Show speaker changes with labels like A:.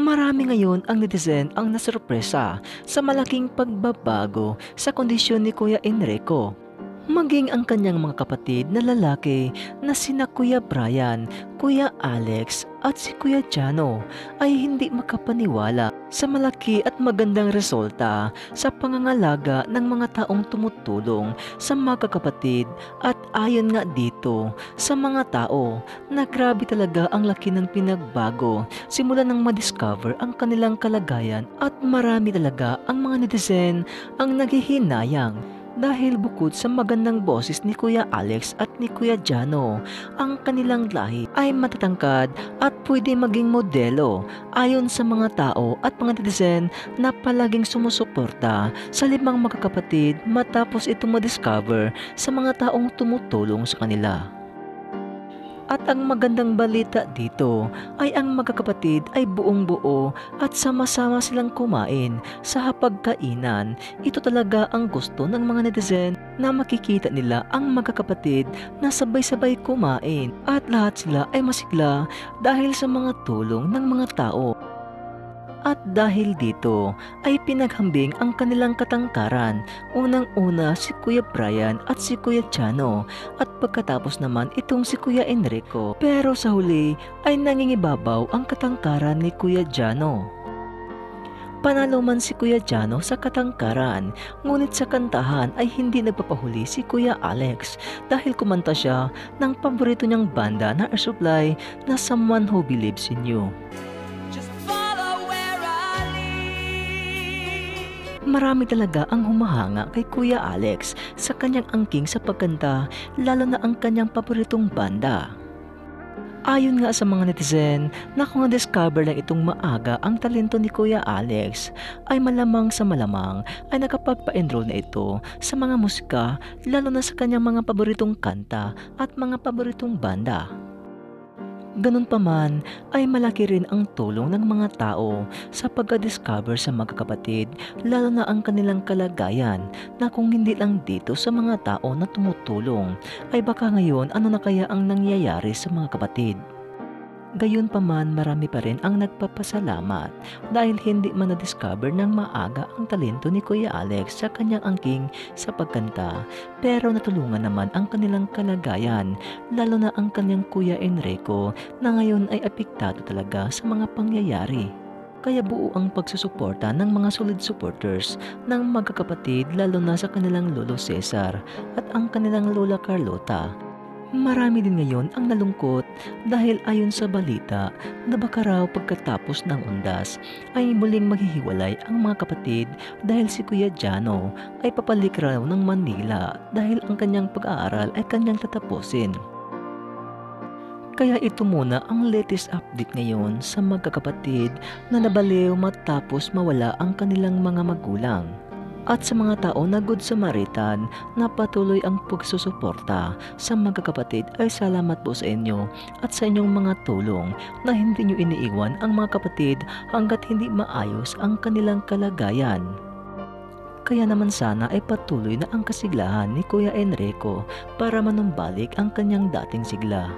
A: Marami ngayon ang netizen ang nasurpresa sa malaking pagbabago sa kondisyon ni Kuya Enrico. Maging ang kanyang mga kapatid na lalaki na sina Kuya Brian, Kuya Alex at si Kuya Jano ay hindi makapaniwala sa malaki at magandang resulta sa pangangalaga ng mga taong tumutulong sa magkakapatid. At ayon nga dito sa mga tao na grabe talaga ang laki ng pinagbago simula nang madiscover ang kanilang kalagayan, at marami talaga ang mga netizen ang naghihinayang dahil bukod sa magandang boses ni Kuya Alex at ni Kuya Jano, ang kanilang lahi ay matatangkad at pwede maging modelo ayon sa mga tao at mga netizen na palaging sumusuporta sa limang magkakapatid matapos itong madiscover sa mga taong tumutulong sa kanila. At ang magandang balita dito ay ang magkakapatid ay buong buo at sama-sama silang kumain sa hapagkainan. Ito talaga ang gusto ng mga netizen, na makikita nila ang magkakapatid na sabay-sabay kumain at lahat sila ay masigla dahil sa mga tulong ng mga tao. At dahil dito ay pinaghambing ang kanilang katangkaran, unang-una si Kuya Brian at si Kuya Jano, at pagkatapos naman itong si Kuya Enrico. Pero sa huli ay nangingibabaw ang katangkaran ni Kuya Jano. Panalo man si Kuya Jano sa katangkaran, ngunit sa kantahan ay hindi nagpapahuli si Kuya Alex dahil kumanta siya ng paborito niyang banda na Air Supply na Someone Who Believes in You. Marami talaga ang humahanga kay Kuya Alex sa kanyang angking sa pagkanta, lalo na ang kanyang paboritong banda. Ayon nga sa mga netizen na kung na-discover lang itong maaga ang talento ni Kuya Alex, ay malamang sa malamang ay nakapagpa-enroll na ito sa mga musika, lalo na sa kanyang mga paboritong kanta at mga paboritong banda. Ganun pa man ay malaki rin ang tulong ng mga tao sa pagka-discover sa magkakapatid, lalo na ang kanilang kalagayan, na kung hindi lang dito sa mga tao na tumutulong ay baka ngayon ano na kaya ang nangyayari sa mga kapatid. Gayon pa man, marami pa rin ang nagpapasalamat dahil hindi man na-discover ng maaga ang talento ni Kuya Alex sa kanyang angking sa pagkanta, pero natulungan naman ang kanilang kalagayan, lalo na ang kanyang Kuya Enrico na ngayon ay apektado talaga sa mga pangyayari. Kaya buo ang pagsusuporta ng mga solid supporters ng magkakapatid, lalo na sa kanilang Lolo Cesar at ang kanilang Lola Carlota. Marami din ngayon ang nalungkot dahil ayon sa balita na baka raw pagkatapos ng undas ay muling maghihiwalay ang mga kapatid dahil si Kuya Jano ay papalik raw ng Manila dahil ang kanyang pag-aaral ay kanyang tatapusin. Kaya ito muna ang latest update ngayon sa magkakapatid na nabaliw matapos mawala ang kanilang mga magulang. At sa mga tao na Good Samaritan na patuloy ang pagsusuporta sa magkakapatid ay salamat po sa inyo at sa inyong mga tulong na hindi nyo iniiwan ang mga kapatid hanggat hindi maayos ang kanilang kalagayan. Kaya naman sana ay patuloy na ang kasiglahan ni Kuya Enrico para manumbalik ang kanyang dating sigla.